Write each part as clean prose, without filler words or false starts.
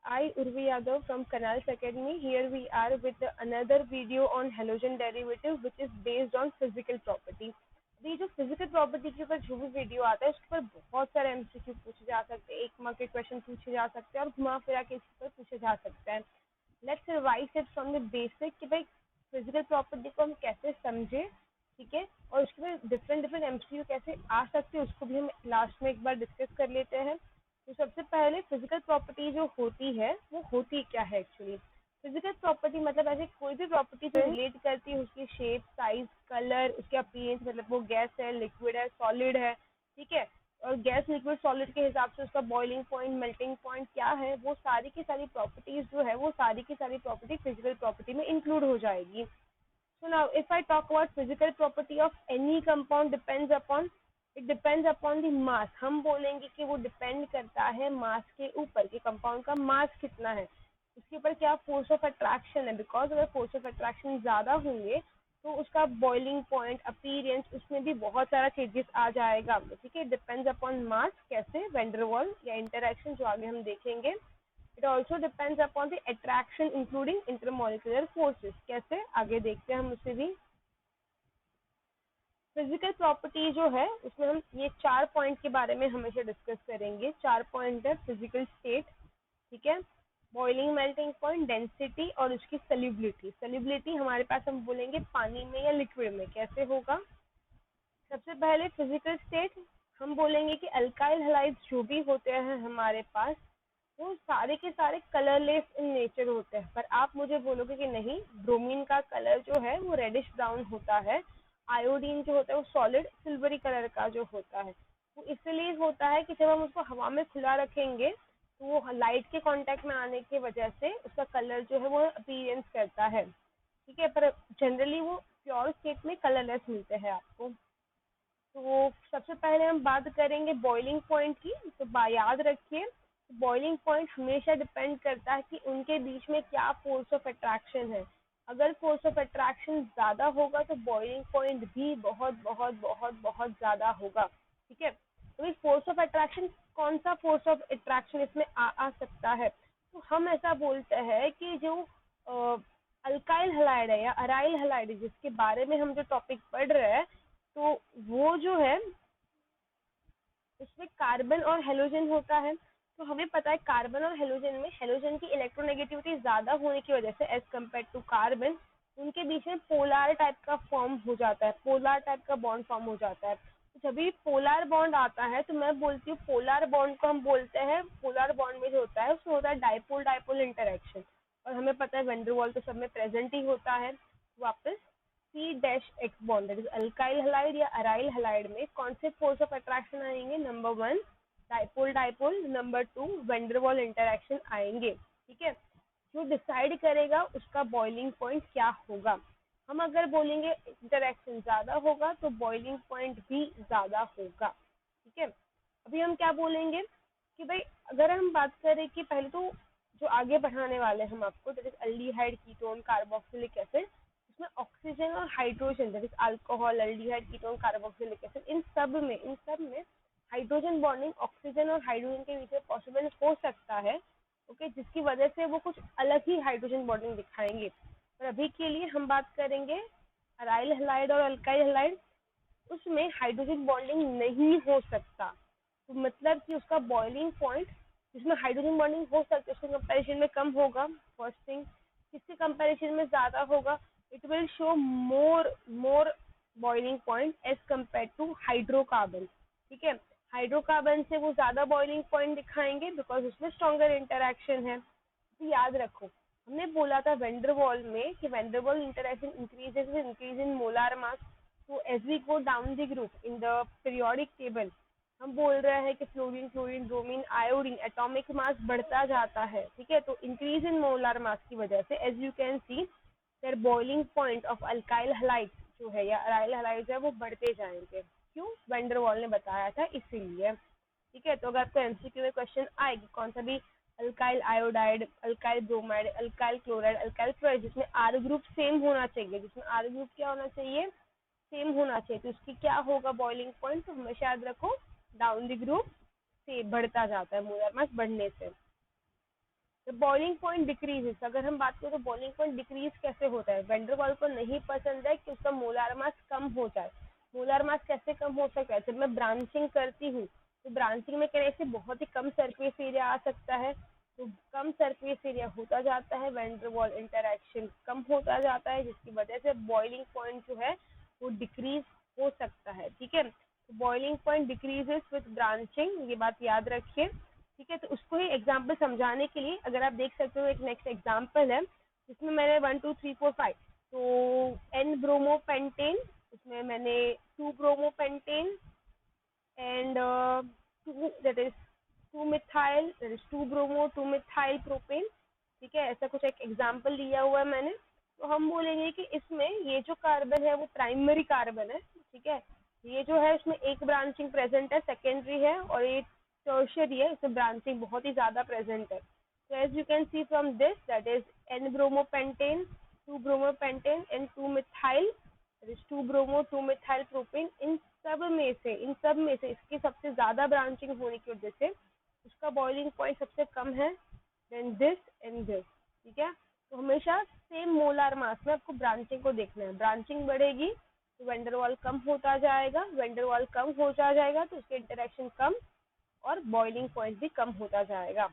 I, Urvi Yadav from Canals Academy. Here we are with another video on halogen derivative which is based on physical property. ये जो physical property के ऊपर जो भी video आता है उसके ऊपर बहुत सारे एमसीक्यू पूछे जा सकते हैं, 1 मार्क के क्वेश्चन पूछे जा सकते हैं और घुमा फिरा के इसके ऊपर पूछे जा सकते हैं. Let's revise it from the basic कि भाई फिजिकल प्रॉपर्टी को हम कैसे समझे, ठीक है, और उसके बाद डिफरेंट एमसीक्यू कैसे आ सकते हैं उसको भी हम लास्ट में एक बार डिस्कस कर लेते हैं. तो सबसे पहले फिजिकल प्रॉपर्टी जो होती है वो होती क्या है एक्चुअली. फिजिकल प्रॉपर्टी मतलब ऐसे कोई भी प्रॉपर्टी जो रिलेट करती है उसकी शेप, साइज, कलर, उसके अपीयरेंस, मतलब वो गैस है, लिक्विड है, सॉलिड है, ठीक है, और गैस, लिक्विड, सॉलिड के हिसाब से उसका बॉइलिंग पॉइंट, मेल्टिंग पॉइंट क्या है, वो सारी की सारी प्रॉपर्टीज जो है वो सारी की सारी प्रॉपर्टी फिजिकल प्रॉपर्टी में इंक्लूड हो जाएगी. So now if I talk about physical property of any compound depends upon the mass. हम बोलेंगे कि वो डिपेंड करता है मास के ऊपर कि कंपाउंड का मास कितना है, उसके ऊपर क्या फोर्स ऑफ अट्रैक्शन है. बिकॉज अगर फोर्स ऑफ अट्रैक्शन ज्यादा होंगे तो उसका बॉइलिंग पॉइंट, अपीयरेंस, उसमें भी बहुत सारा चेंजेस आ जाएगा. ठीक है, डिपेंड्स अपॉन मास. कैसे? वैन डर वाल या इंटरैक्शन जो आगे हम देखेंगे. It also depends upon the attraction including intermolecular forces. कैसे? आगे देखते हैं हम उसे भी. फिजिकल प्रॉपर्टी जो है उसमें हम ये 4 पॉइंट के बारे में हमेशा डिस्कस करेंगे. 4 पॉइंट है फिजिकल स्टेट, ठीक है, बॉइलिंग, मेल्टिंग पॉइंट, डेंसिटी और उसकी सॉल्युबिलिटी. सॉल्युबिलिटी हमारे पास हम बोलेंगे पानी में या लिक्विड में. कैसे होगा? सबसे पहले फिजिकल स्टेट हम बोलेंगे कि अल्काइल हैलाइड्स जो भी होते हैं हमारे पास वो सारे के सारे कलरलेस इन नेचर होते हैं. पर आप मुझे बोलोगे कि नहीं, ब्रोमीन का कलर जो है वो रेडिश ब्राउन होता है, आयोडीन जो होता है वो सॉलिड सिल्वरी कलर का जो होता है. वो इसलिए होता है कि जब हम उसको हवा में खुला रखेंगे तो वो लाइट के कांटेक्ट में आने की वजह से उसका कलर जो है वो अपीयरेंस करता है, ठीक है, पर जनरली वो प्योर स्टेट में कलरलेस मिलते हैं आपको. तो सबसे पहले हम बात करेंगे बॉइलिंग पॉइंट की. तो याद रखिए बॉइलिंग पॉइंट हमेशा डिपेंड करता है कि उनके बीच में क्या फोर्स ऑफ अट्रैक्शन है. अगर फोर्स ऑफ अट्रैक्शन ज्यादा होगा तो बॉइलिंग पॉइंट भी बहुत बहुत बहुत बहुत ज्यादा होगा. ठीक है, तो इस फोर्स ऑफ अट्रैक्शन, कौन सा फोर्स ऑफ अट्रैक्शन इसमें आ सकता है? तो हम ऐसा बोलते हैं कि जो अल्काइल हैलाइड है या अराइल हैलाइड है जिसके बारे में हम जो टॉपिक पढ़ रहे हैं, तो वो जो है उसमें कार्बन और हेलोजन होता है. तो हमें पता है कार्बन और हेलोजन में हेलोजन की इलेक्ट्रोनेगेटिविटी ज्यादा होने की वजह से एज कम्पेयर टू कार्बन उनके बीच में पोलर टाइप का फॉर्म हो जाता है, पोलर टाइप का बॉन्ड फॉर्म हो जाता है. तो जब भी पोलर बॉन्ड आता है तो मैं बोलती हूँ पोलर बॉन्ड को हम बोलते हैं, पोलर बॉन्ड में जो होता है उसमें होता है डाइपोल डाइपोल इंटरेक्शन. और हमें पता है वैन डर वाल तो सब में प्रेजेंट ही होता है. वापस C-X bond that is alkyl halide या अराइल हैलाइड में कौन से फोर्स ऑफ अट्रैक्शन आएंगे? Number 1 dipole dipole, number 2 van der Waals interaction आएंगे. ठीक है, जो डिसाइड करेगा उसका बॉइलिंग पॉइंट क्या होगा. हम अगर बोलेंगे इंटरेक्शन ज्यादा होगा तो बॉइलिंग पॉइंट भी ज्यादा होगा. ठीक है, अभी हम क्या बोलेंगे कि भाई अगर हम बात करें कि पहले तो जो आगे बढ़ाने वाले हम आपको that is aldehyde, ketone, carboxylic acid, उसमें ऑक्सीजन और hydrogen that is alcohol, aldehyde, ketone, carboxylic acid, इन सब में हाइड्रोजन बॉन्डिंग ऑक्सीजन और हाइड्रोजन के बीच में पॉसिबल हो सकता है. ओके, जिसकी वजह से वो कुछ अलग ही हाइड्रोजन बॉन्डिंग दिखाएंगे. पर अभी के लिए हम बात करेंगे अराइल हैलाइड और अल्काइल हैलाइड, उसमें हाइड्रोजन बॉन्डिंग नहीं हो सकता. तो मतलब कि उसका बॉइलिंग पॉइंट जिसमें हाइड्रोजन बॉन्डिंग हो सकती है उसके कंपैरिजन में कम होगा. फर्स्ट थिंग, किसके कंपैरिजन में ज्यादा होगा? It will show more boiling point as compare to hydrocarbon. ठीक है, हाइड्रोकार्बन से वो ज्यादा बॉइलिंग पॉइंट दिखाएंगे बिकॉज उसमें स्ट्रॉन्गर इंटरेक्शन है. तो याद रखो हमने बोला था वैन डर वाल में कि van der Waals interaction increases with increase in molar mass. तो as we go down the group in the periodic table हम बोल रहे हैं कि fluorine, chlorine, bromine, iodine atomic mass बढ़ता जाता है. ठीक है, तो इंक्रीज इन मोलर मास की वजह से as you can see their boiling point of alkyl halide जो है या अराइल हैलाइड है वो बढ़ते जाएंगे. क्यों? वैन डर वाल ने बताया था इसीलिए. ठीक है, तो अगर आपको एमसीक्यू में क्वेश्चन आएगी कौन सा भी alkyl iodide, alkyl bromide, alkyl chloride, alkyl fluoride जिसमें आर ग्रुप सेम होना चाहिए, जिसमें आर ग्रुप क्या होना चाहिए? सेम होना चाहिए, तो उसकी क्या होगा बॉइलिंग पॉइंट? तो हमेशा याद रखो डाउन द ग्रुप से बढ़ता जाता है मोलर मास बढ़ने से. बॉइलिंग पॉइंट डिक्रीज, अगर हम बात करें तो बॉइलिंग पॉइंट डिक्रीज कैसे होता है? वेंडरवाल को नहीं पसंद है कि उसका मोलार मास कम हो जाए। मोलार मास कैसे कम हो सकता है? जब मैं ब्रांचिंग करती हूँ तो ब्रांचिंग में कहने से बहुत ही कम सरफेस एरिया आ सकता है, तो कम सरफेस एरिया होता जाता है, वेंडरवाल इंटरेक्शन कम होता जाता है, जिसकी वजह से बॉइलिंग पॉइंट जो है वो डिक्रीज हो सकता है। ठीक है, तो boiling point decreases with branching, ये बात याद रखिए। ठीक है, तो उसको ही एग्जाम्पल समझाने के लिए अगर आप देख सकते हो, एक नेक्स्ट एग्जाम्पल है जिसमें मैंने 1 2 3 4 5, तो एन ब्रोमोपेंटेन, उसमें मैंने 2 bromopentane and 2 that is 2 methyl, that is 2 bromo 2 methyl propane. ठीक है, ऐसा कुछ एक एग्जाम्पल लिया हुआ है मैंने। तो हम बोलेंगे कि इसमें ये जो कार्बन है वो प्राइमरी कार्बन है। ठीक है, ये जो है इसमें एक ब्रांचिंग प्रेजेंट है, सेकेंडरी है, और ये टर्शियरी है, इसमें ब्रांचिंग बहुत ही ज्यादा प्रेजेंट है। So as you can see from this, that is N-bromopentane, 2-bromopentane and 2-methyl, that is 2-bromo 2-methyl propane। इन सब में से इसकी सबसे ज्यादा ब्रांचिंग होने की वजह से उसका बॉइलिंग पॉइंट सबसे कम है देन दिस एंड दिस। ठीक है, तो हमेशा सेम मोलार मास में आपको ब्रांचिंग को देखना है। ब्रांचिंग बढ़ेगी तो वेंडरवाल कम होता जाएगा, वेंडरवाल कम होता जाएगा तो उसके इंटरेक्शन कम और बॉइलिंग पॉइंट भी कम होता जाएगा।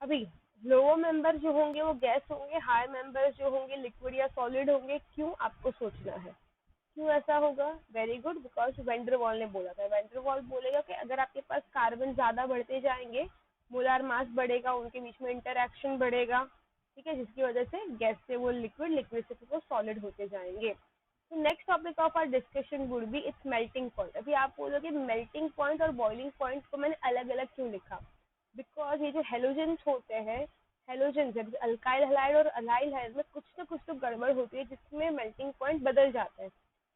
अभी लोअर मेंबर जो होंगे वो गैस होंगे, हाई मेंबर्स जो होंगे लिक्विड या सॉलिड होंगे। क्यों, आपको सोचना है क्यों ऐसा होगा। वेरी गुड, बिकॉज वेंडरवाल ने बोला था। वेंडरवाल बोलेगा कि अगर आपके पास कार्बन ज्यादा बढ़ते जाएंगे, मोलार मास बढ़ेगा, उनके बीच में इंटरेक्शन बढ़ेगा। ठीक है, जिसकी वजह से गैस से वो लिक्विड, लिक्विड से वो सॉलिड होते जाएंगे। तो next topic of our discussion would be its melting point. अभी आप बोलोगे मेल्टिंग पॉइंट और बॉइलिंग पॉइंट को मैंने अलग अलग क्यों लिखा? बिकॉज ये जो हेलोजेंस होते हैं, हेलोजन जब अल्काइल हैलाइड और अलाइल हैलाइड में कुछ ना कुछ तो गड़बड़ होती है जिसमें मेल्टिंग पॉइंट बदल जाता है।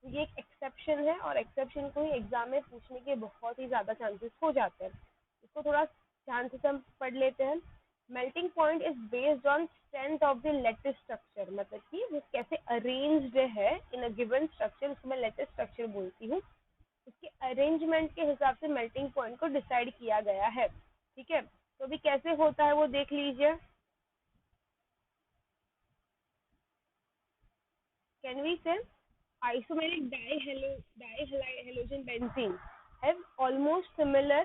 तो ये एक एक्सेप्शन है और एक्सेप्शन को ही एग्जाम में पूछने के बहुत ही ज्यादा चांसेस हो जाते हैं। इसको थोड़ा ध्यान से हम पढ़ लेते हैं। Melting point is based on strength of the lattice structure, मतलब कि वो कैसे अरेंज्ड है इन अ गिवन स्ट्रक्चर, उसको मैं लेटिस स्ट्रक्चर बोलती हूँ। उसके अरेंजमेंट के हिसाब से मेल्टिंग पॉइंट को डिसाइड किया गया है। ठीक है, तो अभी कैसे होता है वो देख लीजिए। कैन वी से isomeric dihalogen benzene have almost similar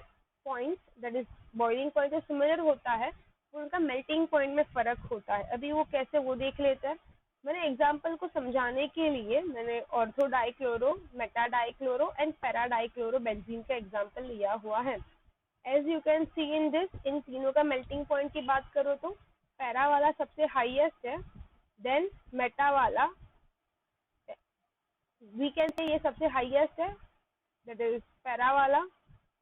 points, that is boiling point जो similar होता है वो उनका melting point में फर्क होता है। अभी वो कैसे, वो देख लेते हैं। मैंने एग्जाम्पल को समझाने के लिए मैंने ortho dichloro, meta dichloro and para dichloro benzene का एग्जाम्पल लिया हुआ है। As you can see in this, इन तीनों का मेल्टिंग पॉइंट की बात करो तो पैरा वाला सबसे हाईएस्ट है, देन मेटा वाला, वी कैन से ये सबसे हाईएस्ट है, दैट इज पैरा वाला,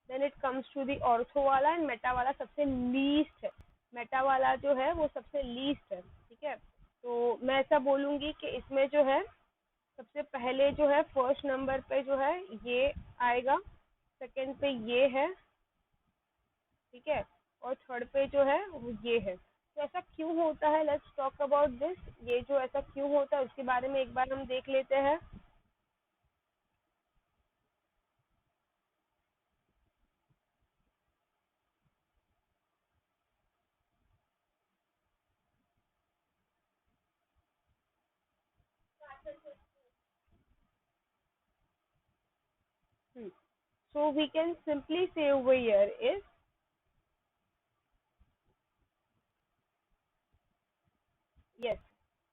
then it comes to the ortho वाला एंड मेटा वाला सबसे लीस्ट है। मेटा वाला जो है वो सबसे लीस्ट है। ठीक है, तो मैं ऐसा बोलूंगी कि इसमें जो है सबसे पहले जो है फर्स्ट नंबर पे जो है ये आएगा, सेकंड पे ये है, ठीक है, और थर्ड पे जो है वो ये है। तो ऐसा क्यों होता है, लेट्स टॉक अबाउट दिस। ये जो ऐसा क्यों होता है उसके बारे में एक बार हम देख लेते हैं। So we can simply say over here is yes।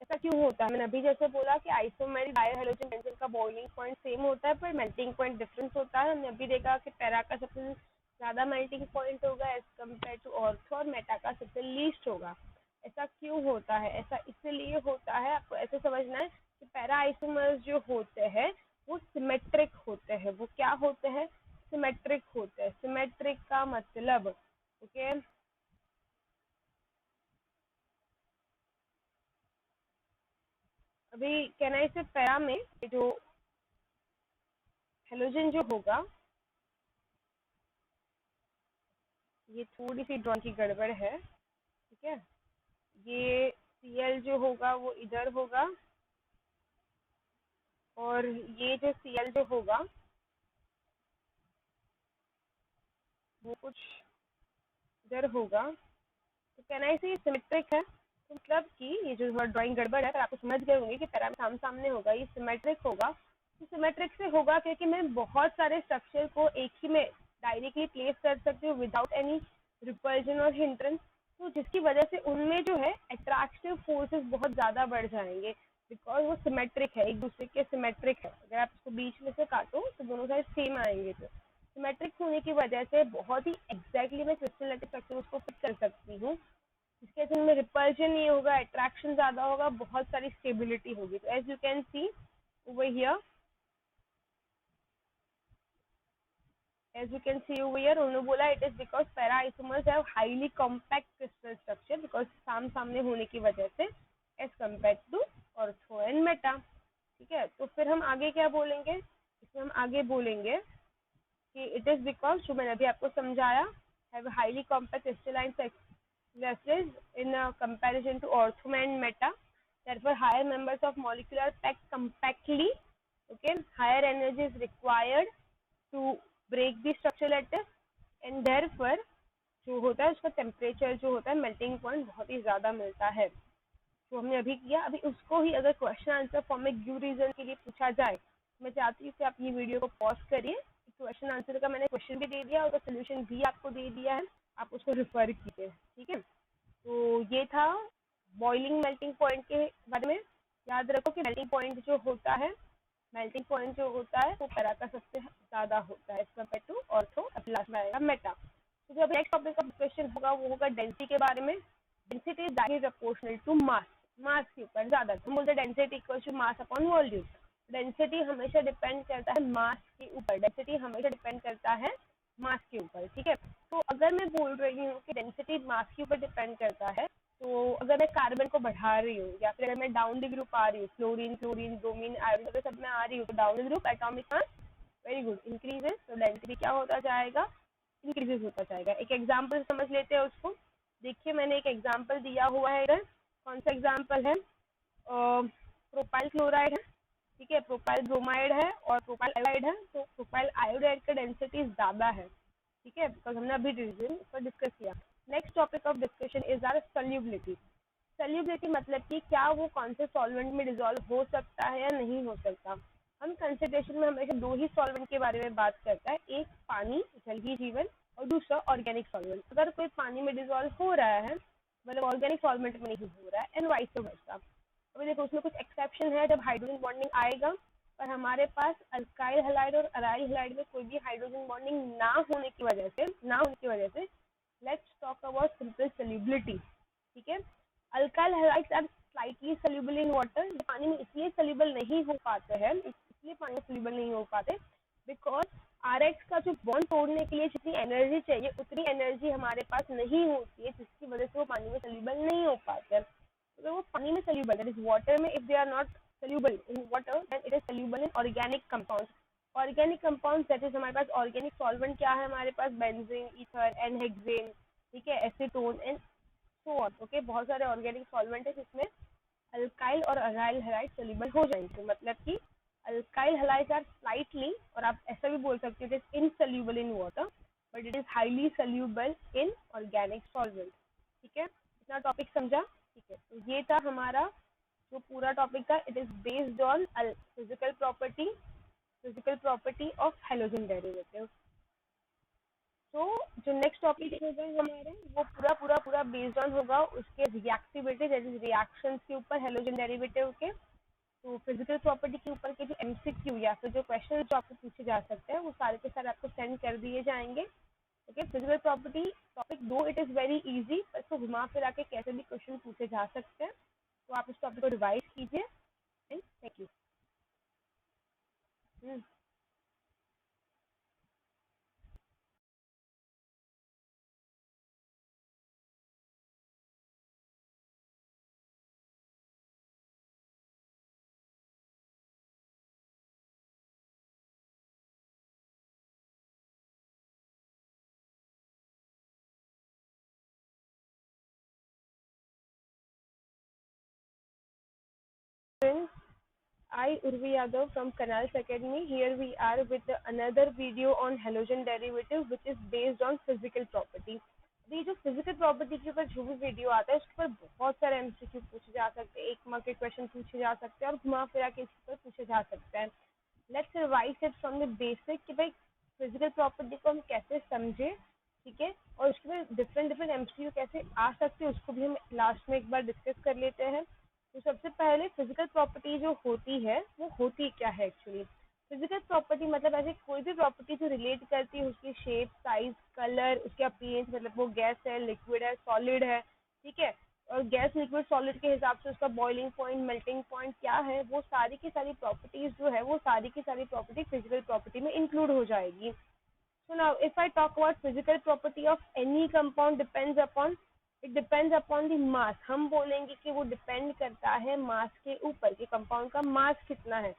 ऐसा क्यों होता है? मैंने अभी जैसे बोला कि आइसोमेरिक डायहाइड्रोजन बेंजीन का बॉइलिंग पॉइंट सेम होता है पर मेल्टिंग पॉइंट डिफरेंस होता है। हमने अभी देखा कि पैरा का सबसे ज्यादा मेल्टिंग पॉइंट होगा एज कम्पेयर टू ऑर्थो, और मेटा का सबसे लीस्ट होगा। ऐसा क्यों होता है? ऐसा इसलिए होता है, आपको ऐसे समझना है कि पैरा आइसोमर्स जो होते हैं वो सिमेट्रिक होते हैं। वो क्या होते हैं? सिमेट्रिक होते हैं। सिमेट्रिक का मतलब ओके अभी कहना है इसे पैरा में जो हेलोजन जो होगा, ये थोड़ी सी ड्रॉइंग की गड़बड़ है। ठीक है, ये Cl जो होगा वो इधर होगा और ये जो Cl जो होगा वो कुछ इधर होगा। तो कैन आई सी सिमेट्रिक है, तो मतलब कि ये जो ड्राइंग गड़बड़ है, पर आपको समझ गए होंगे कि पैरामीटर सामने होगा, ये सिमेट्रिक होगा। तो सिमेट्रिक से होगा क्योंकि मैं बहुत सारे स्ट्रक्चर को एक ही में डायरेक्टली प्लेस कर सकती हूँ विदाउट एनी रिपल्जन और हिंड्रेंस, तो जिसकी वजह से उनमें जो है अट्रैक्टिव फोर्सेस बहुत ज़्यादा बढ़ जाएंगे, बिकॉज वो सिमेट्रिक है, एक दूसरे के सिमेट्रिक है। अगर आप इसको बीच में से काटो तो दोनों साइड सेम आएंगे, तो सिमेट्रिक होने की वजह से बहुत ही एग्जैक्टली मैं क्रिस्टल स्ट्रक्चर उसको फिट कर सकती हूँ, जिसके वजह में रिपल्जन नहीं होगा, अट्रैक्शन ज़्यादा होगा, बहुत सारी स्टेबिलिटी होगी। तो as you can see over here, as you can see over here, उन्होंने बोला it is because para isomers have highly compact crystal structure because सामने होने की वजह से as compared to ortho and meta। ठीक है, तो फिर हम आगे क्या बोलेंगे, इसमें हम आगे बोलेंगे कि it is because, जो मैंने अभी आपको समझाया, have highly compact crystalline structures in comparison to ortho and meta, therefore higher members of molecule are packed compactly, okay, higher energy is required to break the structure lattice and therefore जो होता है उसका temperature जो होता है melting point बहुत ही ज़्यादा मिलता है। तो हमने अभी किया, अभी उसको ही अगर क्वेश्चन आंसर फॉर्म में गिव रीजन के लिए पूछा जाए, मैं चाहती हूँ कि आप ये वीडियो को पॉज करिए, क्वेश्चन आंसर का मैंने क्वेश्चन भी दे दिया और सोल्यूशन भी आपको दे दिया है, आप उसको रिफर कीजिए। ठीक है, तो ये था बॉइलिंग मेल्टिंग पॉइंट के बारे में। याद रखो कि मेल्टिंग पॉइंट जो होता है, मेल्टिंग पॉइंट जो होता है वो पैरा का सबसे ज़्यादा होता है कंपेयर टू ऑर्थो, लास्ट में आएगा मेटा। तो जो नेक्स्ट टॉपिक का क्वेश्चन होगा वो होगा डेंसिटी के बारे में। Density is directly proportional to mass, mass के ऊपर ज़्यादा हम बोलते हैं density equal to mass upon volume. Density हमेशा डिपेंड करता है मास के ऊपर, डेंसिटी हमेशा डिपेंड करता है मास के ऊपर। ठीक है, तो अगर मैं बोल रही हूँ कि डेंसिटी मास के ऊपर डिपेंड करता है, तो अगर मैं कार्बन को बढ़ा रही हूँ या फिर अगर मैं डाउन द ग्रुप आ रही हूँ, फ्लोरीन, क्लोरीन, ब्रोमीन, आयोडीन, अगर सब में आ रही हूँ, तो down the group atomic mass vary good increases, तो डेंसिटी क्या होता जाएगा, इंक्रीजेस होता जाएगा। एक एग्जांपल समझ लेते हैं उसको। देखिए मैंने एक एग्जांपल दिया हुआ है इधर, कौन सा एग्जांपल है, प्रोपाइल क्लोराइड है, ठीक है, प्रोपाइल ब्रोमाइड है और प्रोपाइल आयोडाइड है। तो प्रोपाइल आयोडाइड का डेंसिटी ज़्यादा है, ठीक है, बिकॉज हमने अभी रीजन पर डिस्कस किया। Next topic of discussion is are solubility. Solubility मतलब कि क्या वो कौन से सॉल्वेंट में डिसॉल्व हो सकता है या नहीं हो सकता। हम कंसिडरेशन में हमेशा दो ही सॉल्वेंट के बारे में बात करता है, एक पानी जल ही जीवन और दूसरा ऑर्गेनिक सॉल्वेंट। अगर कोई पानी में डिसॉल्व हो रहा है मतलब ऑर्गेनिक सॉल्वेंट में नहीं हो रहा है, एंड वाइस वर्सा। अभी देखो उसमें कुछ एक्सेप्शन है, जब हाइड्रोजन बॉन्डिंग आएगा, पर हमारे पास अल्काइल हैलाइड और अराइल हैलाइड में कोई भी हाइड्रोजन बॉन्डिंग ना होने की वजह से let's talk about simple solubility. ठीक है, alkyl halides are slightly soluble in water. पानी में इसलिए सॉल्युबल नहीं हो पाते हैं, इसलिए पानी में सॉल्युबल नहीं हो पाते बिकॉज RH का जो बॉन्ड तोड़ने के लिए जितनी एनर्जी चाहिए उतनी एनर्जी हमारे पास नहीं होती है, जिसकी वजह से वो पानी में सॉल्युबल नहीं हो पाते हैं। तो वो पानी में सॉल्युबल, दैट इज वाटर में, if they are not soluble in water then it is soluble in organic compounds। Organic compound that is हमारे पास ऑर्गेनिक सॉल्वेंट क्या है हमारे पास, बेंजीन, ईथर, एनहेक्सेन, ठीक है, acetone and so on. Okay, बहुत सारे organic solvent है जिसमें अल्काइल और अराइल हैलाइड सॉल्युबल हो जाएंगे। मतलब कि अल्काइल हैलाइड्स आर स्लाइटली, और आप ऐसा भी बोल सकते हो, it is insoluble in water but it is highly soluble in organic solvent. ठीक है, इतना टॉपिक समझा। ठीक है, तो ये था हमारा जो पूरा टॉपिक था, it is based on physical property of halogen derivative. तो जो नेक्स्ट टॉपिक होगा हमारा वो पूरा बेस्ड ऑन होगा उसके रिएक्टिविटी, दैट इज रिएक्शंस के ऊपर हैलोजन डेरिवेटिव के। तो फिजिकल प्रॉपर्टी के ऊपर के जो MCQ या फिर जो क्वेश्चन जो आपको पूछे जा सकते हैं वो सारे के सारे आपको सेंड कर दिए जाएंगे। ओके, फिजिकल प्रॉपर्टी टॉपिक दो इट इज वेरी इजी, पर इसको घुमा फिरा के कैसे भी क्वेश्चन पूछे जा सकते हैं, तो आप इस टॉपिक को रिवाइज कीजिए and thank you. I, Urvi Yadav from Canals Academy. Here we are with another video on halogen derivative which is based on physical property. ये जो फिजिकल प्रॉपर्टी के ऊपर जो भी वीडियो आता है उसके ऊपर बहुत सारे एमसीक्यू पूछे जा सकते हैं, एक मार्क के क्वेश्चन पूछे जा सकते हैं और घुमा फिरा के इसके ऊपर पूछे जा सकते हैं। Let's revise it from the basic कि भाई फिजिकल प्रॉपर्टी को हम कैसे समझे, ठीक है, और उसके बाद डिफरेंट डिफरेंट एमसीक्यू कैसे आ सकते हैं उसको भी हम लास्ट में एक बार डिस्कस कर लेते हैं। तो सबसे पहले फिजिकल प्रॉपर्टी जो होती है वो होती क्या है एक्चुअली। फिजिकल प्रॉपर्टी मतलब ऐसे कोई भी प्रॉपर्टी जो रिलेट करती है उसकी शेप, साइज, कलर, उसके अपीयरेंस, मतलब वो गैस है, लिक्विड है, सॉलिड है, ठीक है, और गैस, लिक्विड, सॉलिड के हिसाब से उसका बॉइलिंग पॉइंट, मेल्टिंग पॉइंट क्या है, वो सारी की सारी प्रॉपर्टीज जो है वो सारी की सारी प्रॉपर्टी फिजिकल प्रॉपर्टी में इंक्लूड हो जाएगी। So now if I talk about physical property of any compound depends upon, it depends upon the mass। हम बोलेंगे कि वो डिपेंड करता है मास के ऊपर कि कंपाउंड का मास कितना है,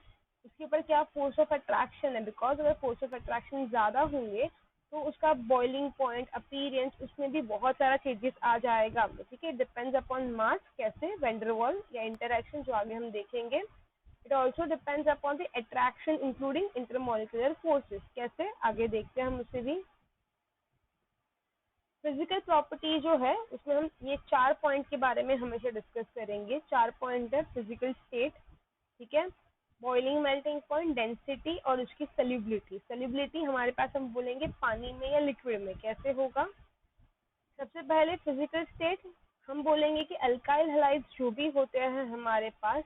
उसके ऊपर क्या फोर्स ऑफ अट्रैक्शन है। बिकॉज अगर फोर्स ऑफ अट्रैक्शन ज्यादा होंगे तो उसका बॉइलिंग पॉइंट, अपीयरेंस, उसमें भी बहुत सारा चेंजेस आ जाएगा, ठीक है। डिपेंड्स अपॉन मास, कैसे, वैन डर वाल या इंटरैक्शन जो आगे हम देखेंगे। It also depends upon the attraction including intermolecular forces, कैसे आगे देखते हैं हम उसे भी। फिजिकल प्रॉपर्टी जो है उसमें हम ये 4 पॉइंट के बारे में हमेशा डिस्कस करेंगे। 4 पॉइंट है, फिजिकल स्टेट, ठीक है, बॉइलिंग मेल्टिंग पॉइंट, डेंसिटी और उसकी सॉल्युबिलिटी। सॉल्युबिलिटी हमारे पास हम बोलेंगे पानी में या लिक्विड में कैसे होगा। सबसे पहले फिजिकल स्टेट हम बोलेंगे कि अल्काइल हैलाइड्स जो भी होते हैं हमारे पास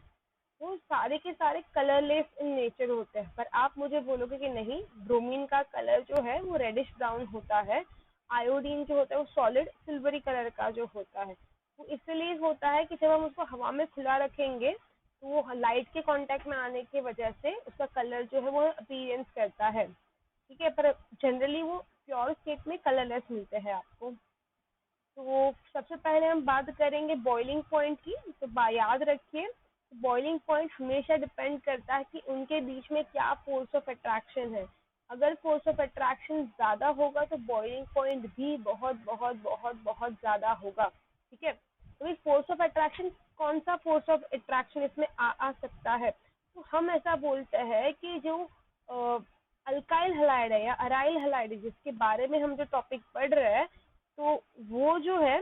वो सारे के सारे कलरलेस इन नेचर होते हैं। पर आप मुझे बोलोगे कि नहीं, ब्रोमीन का कलर जो है वो रेडिश ब्राउन होता है, आयोडीन जो होता है वो सॉलिड सिल्वरी कलर का जो होता है। वो इसलिए होता है कि जब हम उसको हवा में खुला रखेंगे तो वो लाइट के कांटेक्ट में आने की वजह से उसका कलर जो है वो अपीयरेंस करता है, ठीक है। पर जनरली वो प्योर स्टेट में कलरलेस मिलते हैं आपको। तो सबसे पहले हम बात करेंगे बॉइलिंग पॉइंट की। तो याद रखिए बॉइलिंग पॉइंट हमेशा डिपेंड करता है कि उनके बीच में क्या फोर्स ऑफ अट्रैक्शन है। अगर फोर्स ऑफ अट्रैक्शन ज्यादा होगा तो बॉइलिंग पॉइंट भी बहुत बहुत बहुत बहुत ज्यादा होगा, ठीक है। तो इस फोर्स ऑफ अट्रैक्शन, कौन सा फोर्स ऑफ अट्रैक्शन इसमें आ सकता है, तो हम ऐसा बोलते हैं कि जो अल्काइल हैलाइड है या अराइल हैलाइड है जिसके बारे में हम जो टॉपिक पढ़ रहे हैं, तो वो जो है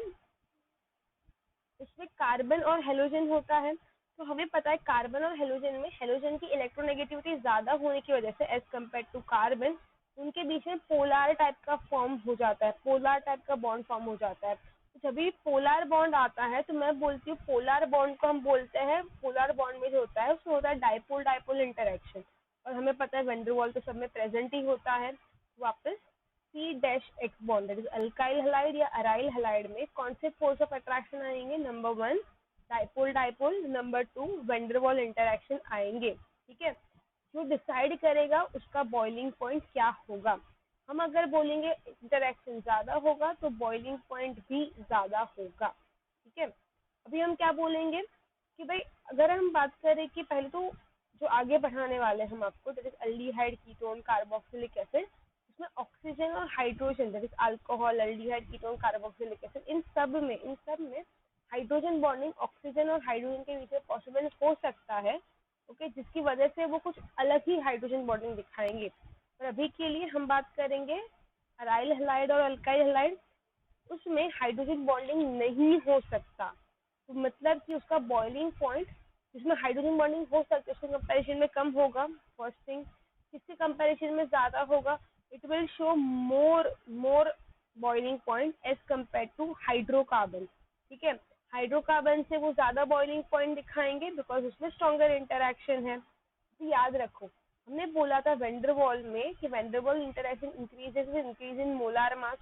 उसमें कार्बन और हेलोजन होता है। तो हमें पता है कार्बन और हेलोजन में हेलोजन की इलेक्ट्रोनेगेटिविटी ज्यादा होने की वजह से एज कम्पेयर टू कार्बन उनके बीच में पोलर टाइप का फॉर्म हो जाता है, पोलर टाइप का बॉन्ड फॉर्म हो जाता है। तो जब भी पोलर बॉन्ड आता है तो मैं बोलती हूँ पोलर बॉन्ड को हम बोलते हैं, पोलर बॉन्ड में जो होता है उसमें होता है डाइपोल डाइपोल इंटरेक्शन। और हमें पता है वैन डर वाल तो सब में प्रेजेंट ही होता है। वापस C-X bond that is alkyl halide या अराइल हैलाइड में कौन से फोर्स ऑफ अट्रैक्शन आएंगे, number 1 dipole dipole, number 2 van der Waals interaction आएंगे, ठीक है। जो डिसाइड करेगा उसका बॉइलिंग पॉइंट क्या होगा। हम अगर बोलेंगे इंटरेक्शन ज्यादा होगा तो बॉइलिंग पॉइंट भी ज्यादा होगा, ठीक है। अभी हम क्या बोलेंगे कि भाई अगर हम बात करें कि पहले तो जो आगे बढ़ाने वाले हम आपको that is aldehyde, ketone, carboxylic acid, उसमें ऑक्सीजन और hydrogen that is alcohol, aldehyde, ketone, carboxylic acid, इन सब में हाइड्रोजन बॉन्डिंग ऑक्सीजन और हाइड्रोजन के बीच में पॉसिबल हो सकता है, ओके, जिसकी वजह से वो कुछ अलग ही हाइड्रोजन बॉन्डिंग दिखाएंगे। पर अभी के लिए हम बात करेंगे अराइल हैलाइड और अल्काइल हैलाइड, उसमें हाइड्रोजन बॉन्डिंग नहीं हो सकता। तो मतलब कि उसका बॉइलिंग पॉइंट जिसमें हाइड्रोजन बॉन्डिंग हो सकती है उसके कंपैरिजन में कम होगा, फर्स्ट थिंग। किसके कंपैरिजन में ज्यादा होगा, it will show more boiling point as compare to hydrocarbon, ठीक है। हाइड्रोकार्बन से वो ज्यादा बॉइलिंग पॉइंट दिखाएंगे बिकॉज उसमें स्ट्रॉन्गर इंटरेक्शन है। तो याद रखो हमने बोला था वैन डर वाल में कि van der Waals interaction increases with increase in molar mass.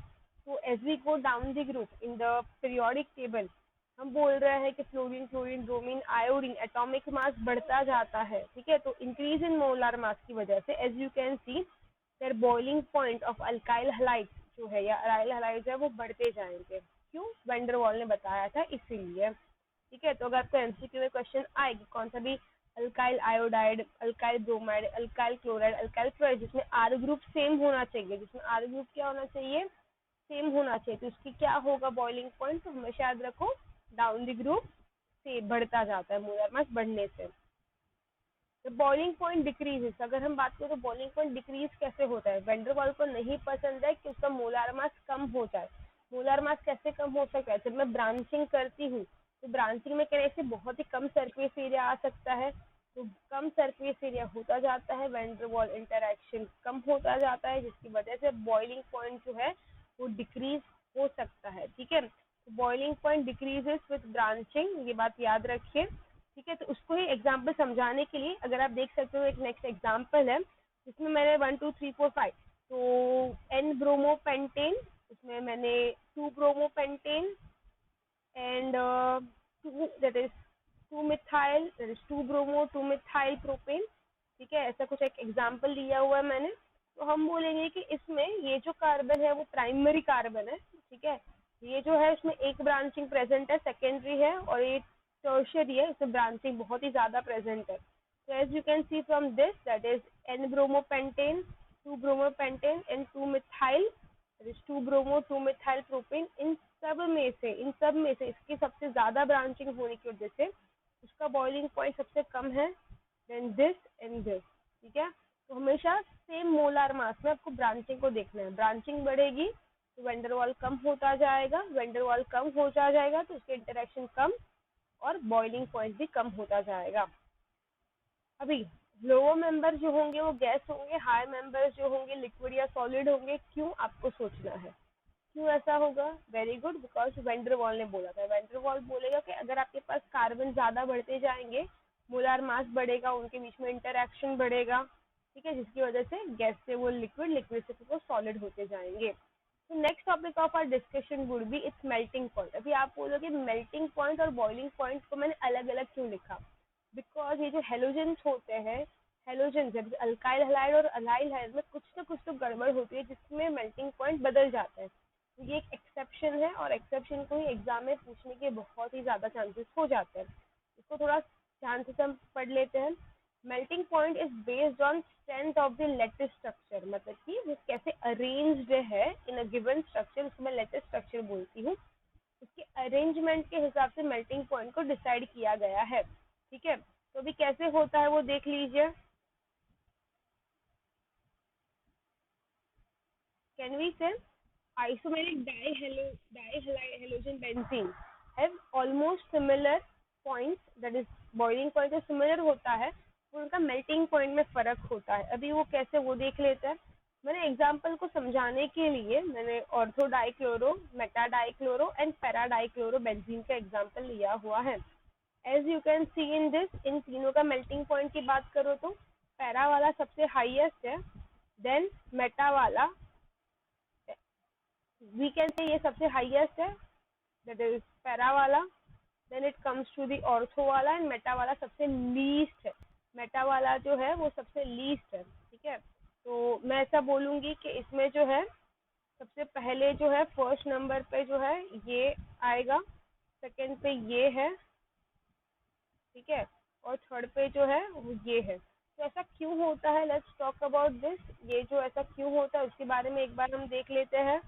तो as we go down the group in the periodic table हम बोल रहे हैं कि fluorine, chlorine, bromine, iodine atomic mass बढ़ता जाता है, ठीक है। तो इंक्रीज इन मोलर मास की वजह से as you can see their boiling point of alkyl halide जो है या अराइल हैलाइड है वो बढ़ते जाएंगे। क्यों, वैन डर वाल ने बताया था इसीलिए, ठीक है। तो अगर आपको एमसीक्यू में क्वेश्चन आए कि कौन सा भी alkyl iodide, alkyl bromide, alkyl chloride, alkyl fluoride जिसमें आर ग्रुप सेम होना चाहिए, जिसमें आर ग्रुप क्या होना चाहिए, सेम होना चाहिए, तो उसकी क्या होगा बॉइलिंग पॉइंट, तो हमेशा याद रखो डाउन द ग्रुप से बढ़ता जाता है मोलर मास बढ़ने से। तो बॉइलिंग पॉइंट डिक्रीज, अगर हम बात करें तो बॉइलिंग पॉइंट डिक्रीज कैसे होता है, वैन डर वाल को नहीं पसंद है कि उसका मोलर मास कम हो जाए, मोलर मास कैसे कम हो सकता है? जब मैं ब्रांचिंग करती हूँ तो ब्रांचिंग में कहने से बहुत ही कम सरफेस एरिया आ सकता है, तो कम सरफेस एरिया होता जाता है, वैन डर वाल इंटरेक्शन कम होता जाता है, जिसकी वजह से बॉइलिंग पॉइंट जो है वो डिक्रीज हो सकता है। ठीक है, तो boiling point decreases with branching, ये बात याद रखिए। ठीक है, तो उसको ही एग्जाम्पल समझाने के लिए अगर आप देख सकते हो, एक नेक्स्ट एग्जाम्पल है जिसमें मैंने 1 2 3 4 5, तो एन ब्रोमोपेंटेन, उसमें मैंने 2 bromopentane and 2 that is 2 methyl, that is 2 bromo 2 methyl propane। ठीक है, ऐसा कुछ एक एग्जांपल दिया हुआ है मैंने। तो हम बोलेंगे कि इसमें ये जो कार्बन है वो प्राइमरी कार्बन है। ठीक है, ये जो है इसमें एक ब्रांचिंग प्रेजेंट है, सेकेंडरी है, और ये टर्शियरी है, इसमें ब्रांचिंग बहुत ही ज्यादा प्रेजेंट है। So as you can see from this, that is N-bromopentane, 2-bromopentane and 2-methyl, that is 2-bromo 2-methyl propane। इन सब में से इसकी सबसे ज्यादा ब्रांचिंग होने की वजह से उसका बॉइलिंग पॉइंट सबसे कम है देन दिस एंड दिस। ठीक है, तो हमेशा सेम मोलार मास में आपको ब्रांचिंग को देखना है। ब्रांचिंग बढ़ेगी तो वैन डर वाल कम होता जाएगा, वैन डर वाल कम होता जाएगा तो उसके इंटरेक्शन कम और बॉइलिंग पॉइंट भी कम होता जाएगा। अभी लोअर मेंबर जो होंगे वो गैस होंगे, हायर मेंबर्स जो होंगे लिक्विड या सॉलिड होंगे। क्यों, आपको सोचना है क्यों ऐसा होगा। Very good, because when der वाल ने बोला था। वैन डर वाल बोलेगा कि अगर आपके पास कार्बन ज्यादा बढ़ते जाएंगे, मोलार मास बढ़ेगा, उनके बीच में इंटरेक्शन बढ़ेगा। ठीक है, जिसकी वजह से गैस से वो लिक्विड, लिक्विड से वो सॉलिड होते जाएंगे। तो next topic of our discussion would be its melting point. अभी आप बोलोगे मेल्टिंग पॉइंट और बॉइलिंग पॉइंट को मैंने अलग अलग क्यों लिखा। बिकॉज ये जो हेलोजेंस होते हैं, हेलोजन जब अल्काइल हैलाइड और अलाइल हैलाइड में कुछ तो गड़बड़ होती है जिसमें मेल्टिंग पॉइंट बदल जाता है। तो ये एक एक्सेप्शन है और एक्सेप्शन को ही एग्जाम में पूछने के बहुत ही ज्यादा चांसेस हो जाते हैं। इसको थोड़ा ध्यान से हम पढ़ लेते हैं। Melting point is based on strength of the lattice structure, मतलब कि वो कैसे अरेंज्ड है इन अ गिवन स्ट्रक्चर, उसको मैं लेटिस स्ट्रक्चर बोलती हूँ। उसके अरेंजमेंट के हिसाब से मेल्टिंग पॉइंट को डिसाइड किया गया है। ठीक है, तो अभी कैसे होता है वो देख लीजिए। कैन वी से isomeric dihalogen benzene have almost similar points, that is boiling point जो similar होता है, उनका melting point में फर्क होता है। अभी वो कैसे, वो देख लेते हैं। मैंने एग्जाम्पल को समझाने के लिए मैंने ortho dichloro, meta dichloro and para dichloro benzene का एग्जाम्पल लिया हुआ है। As you can see in this, इन तीनों का मेल्टिंग पॉइंट की बात करो तो पैरा वाला सबसे हाईएस्ट है, देन मेटा वाला, वी कैन से ये सबसे हाईएस्ट है, दैट इज पैरा वाला, then it comes to the ortho वाला, एंड मेटा वाला सबसे लीस्ट है। मेटा वाला जो है वो सबसे लीस्ट है। ठीक है, तो मैं ऐसा बोलूंगी कि इसमें जो है सबसे पहले जो है फर्स्ट नंबर पे जो है ये आएगा, सेकंड पे ये है, ठीक है, और थर्ड पे जो है वो ये है। तो ऐसा क्यों होता है, लेट्स टॉक अबाउट दिस। ये जो ऐसा क्यों होता है उसके बारे में एक बार हम देख लेते हैं।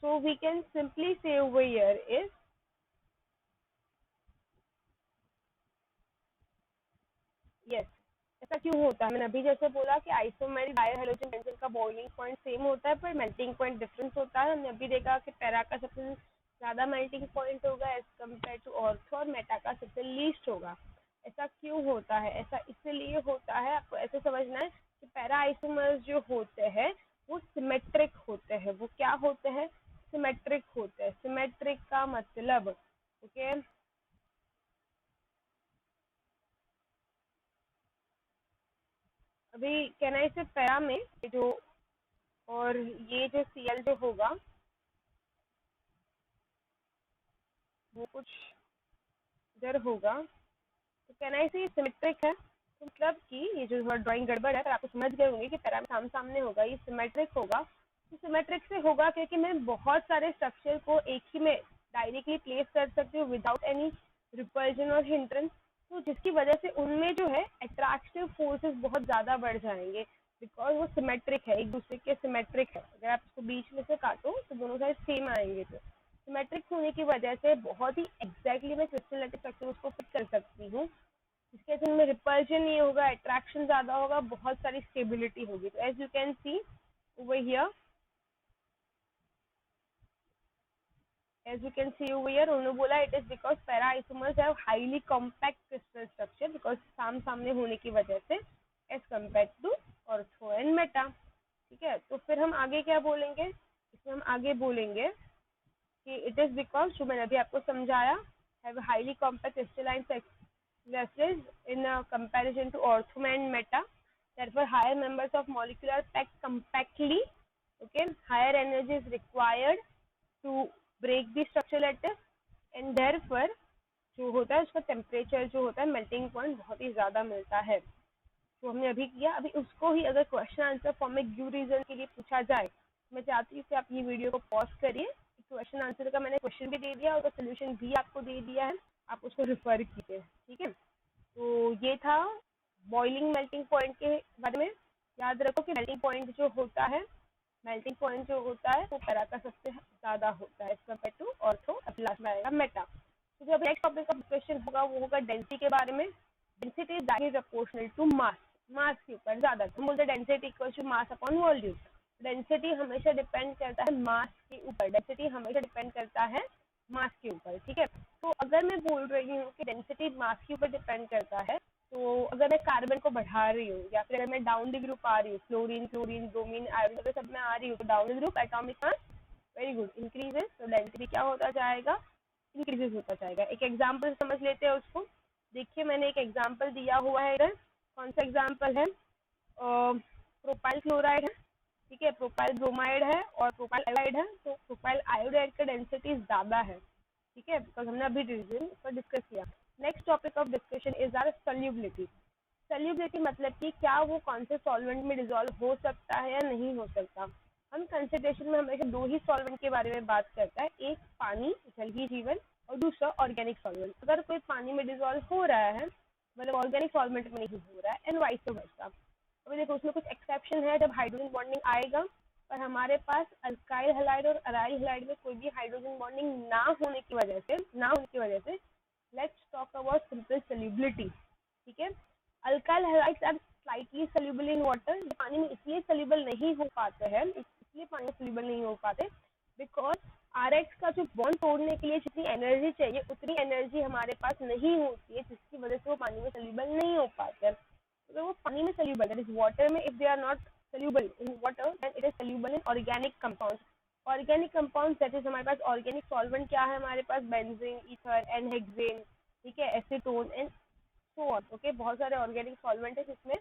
So we can simply say over here is, yes, ऐसा क्यों होता है। मैंने अभी जैसे बोला कि आइसोमेरिक डायहाइड्रोजन बेंजीन का बॉइलिंग पॉइंट सेम होता है पर मेल्टिंग पॉइंट डिफरेंस होता है। हमने अभी देखा कि पैरा का सबसे ज्यादा मेल्टिंग पॉइंट होगा एज कम्पेयर टू ऑर्थो, और मेटा का सबसे लीस्ट होगा। ऐसा क्यों होता है, ऐसा इसलिए होता है, आपको ऐसे समझना है कि पैरा आइसोमर्स जो होते हैं वो सिमेट्रिक होते हैं। वो क्या होते हैं, सिमेट्रिक होते हैं। सिमेट्रिक का मतलब, ओके, अभी कहना है इसे पैरा में जो, और ये जो Cl जो होगा वो कुछ इधर होगा, तो कहना है ये सिमेट्रिक है। तो मतलब कि ये जो ड्राइंग गड़बड़ है, पर आपको समझ गए होंगे कि पैरा में सामने होगा, ये सिमेट्रिक होगा। तो सिमेट्रिक से होगा क्योंकि मैं बहुत सारे स्ट्रक्चर को एक ही में डायरेक्टली प्लेस कर सकती हूँ विदाउट एनी रिपल्जन और हिंड्रेंस। तो जिसकी वजह से उनमें जो है अट्रैक्टिव फोर्सेस बहुत ज्यादा बढ़ जाएंगे। बिकॉज वो सिमेट्रिक है, एक दूसरे के सिमेट्रिक है। अगर आप इसको बीच में से काटो तो दोनों साइड सेम आएंगे। तो सिमेट्रिक होने की वजह से बहुत ही एग्जैक्टली मैं क्रिस्टल स्ट्रक्चर उसको फिट कर सकती हूँ, जिसके वजह से उनमें रिपल्शन नहीं होगा, अट्रैक्शन ज्यादा होगा, बहुत सारी स्टेबिलिटी होगी। तो as you can see over here, as you can see over here, उन्होंने बोला it is because para isomers have highly compact crystal structure because साम सामने होने की वजह से as compared to ortho and meta। ठीक है, तो फिर हम आगे क्या बोलेंगे, इसमें हम आगे बोलेंगे कि it is because, जो मैंने अभी आपको समझाया, have highly compact crystalline vessels in comparison to ortho and meta, therefore higher members of molecule are packed compactly, okay, higher energy is required to break the structure lattice and therefore जो होता है उसका temperature जो होता है melting point बहुत ही ज्यादा मिलता है। तो हमने अभी किया, अभी उसको ही अगर क्वेश्चन आंसर फॉर्म में गिव रीजन के लिए पूछा जाए, मैं चाहती हूँ कि आप ये वीडियो को पॉज करिए, क्वेश्चन आंसर का मैंने क्वेश्चन भी दे दिया और सोल्यूशन भी आपको दे दिया है, आप उसको रिफर कीजिए। ठीक है, तो ये था बॉइलिंग मेल्टिंग पॉइंट के बारे में। याद रखो कि मेल्टिंग पॉइंट जो होता है, मेल्टिंग पॉइंट जो होता है वो पैरा का सबसे ज्यादा होता है कंपेयर टू ऑर्थो, अब लास्ट में आएगा मेटा। तो जो नेक्स्ट टॉपिक का डिस्कशन होगा वो होगा डेंसिटी के बारे में। Density that is proportional to mass, mass के ऊपर ज्यादा, हम बोलते हैं density equal to mass upon volume. Density हमेशा डिपेंड करता है मास के ऊपर, डेंसिटी हमेशा डिपेंड करता है मास के ऊपर। ठीक है, तो अगर मैं बोल रही हूँ कि डेंसिटी मास के ऊपर डिपेंड करता है, तो अगर मैं कार्बन को बढ़ा रही हूँ या फिर अगर मैं डाउन द ग्रुप आ रही हूँ, फ्लोरीन क्लोरीन ब्रोमीन आयरन अगर सब में आ रही हूँ, तो down the group atomic mass vary good increases, तो डेंसिटी क्या होता जाएगा, इंक्रीजेस होता जाएगा। एक एग्जांपल समझ लेते हैं उसको। देखिए मैंने एक एग्जांपल दिया हुआ है इधर, कौन सा एग्जांपल है, प्रोपाइल क्लोराइड है, ठीक है, प्रोपाइल ब्रोमाइड है और प्रोपाइल आयोडाइड है। तो प्रोपाइल आयोडाइड का डेंसिटी ज्यादा है, ठीक है, बिकॉज हमने अभी रीजन पर डिस्कस किया। Next topic of discussion is are solubility. Solubility मतलब कि क्या वो कौन से सॉल्वेंट में डिसॉल्व हो सकता है या नहीं हो सकता। हम कंसिडरेशन में हमेशा दो ही सॉल्वेंट के बारे में बात करता है, एक पानी जल ही जीवन और दूसरा ऑर्गेनिक सॉल्वेंट। अगर कोई पानी में डिसॉल्व हो रहा है मतलब ऑर्गेनिक सॉल्वेंट में नहीं हो रहा है, एंड वाइस वर्सा। अभी देखो उसमें कुछ एक्सेप्शन है, जब हाइड्रोजन बॉन्डिंग आएगा, पर हमारे पास अल्काइल हैलाइड और अराइल हैलाइड में कोई भी हाइड्रोजन बॉन्डिंग ना होने की वजह से let's talk about simple solubility. ठीक है, alkyl halides are slightly soluble in water. पानी में इसलिए सॉल्युबल नहीं हो पाते हैं, इसलिए पानी में सॉल्युबल नहीं हो पाते बिकॉज आरएक्स का जो बॉन्ड तोड़ने के लिए जितनी एनर्जी चाहिए उतनी एनर्जी हमारे पास नहीं होती है, जिसकी वजह से वो पानी में सॉल्युबल नहीं हो पाते। अगर वो पानी में सॉल्युबल, दैट इज वाटर में, if they are not soluble in water then it is soluble in organic compounds। Organic compound that is हमारे पास ऑर्गेनिक सॉल्वेंट क्या है हमारे पास, बेंजीन, ईथर, एनहेक्सेन, ठीक है, acetone and so on. Okay, बहुत सारे organic solvent है जिसमें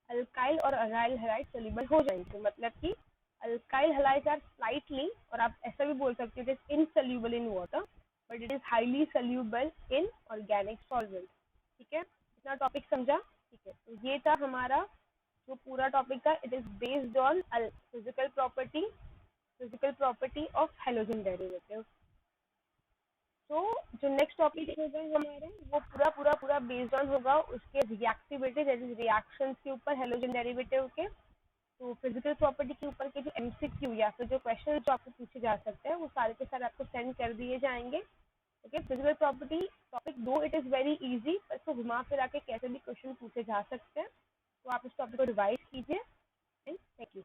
अल्काइल और अराइल हैलाइड सोल्यूबल हो जाएंगे। मतलब कि अल्काइल हैलाइड्स आर स्लाइटली, और आप ऐसा भी बोल सकते हो, it is insoluble in water but it is highly soluble in organic solvent. ठीक है, इतना टॉपिक समझा। ठीक है, तो ये था हमारा जो पूरा टॉपिक था, it is based on physical property of halogen derivative. तो जो नेक्स्ट टॉपिक होगा हमारा वो पूरा बेस्ड ऑन होगा उसके रिएक्टिविटी, दैट इज रिएक्शंस के ऊपर हैलोजन डेरिवेटिव के। तो फिजिकल प्रॉपर्टी के ऊपर के जो एमसीक्यू या फिर जो क्वेश्चन जो आपको पूछे जा सकते हैं वो सारे के सारे आपको सेंड कर दिए जाएंगे। ओके, फिजिकल प्रॉपर्टी टॉपिक दो इट इज वेरी इजी, पर इसको घुमा फिरा के कैसे भी क्वेश्चन पूछे जा सकते हैं। तो आप इस टॉपिक को रिवाइज कीजिए एंड थैंक यू।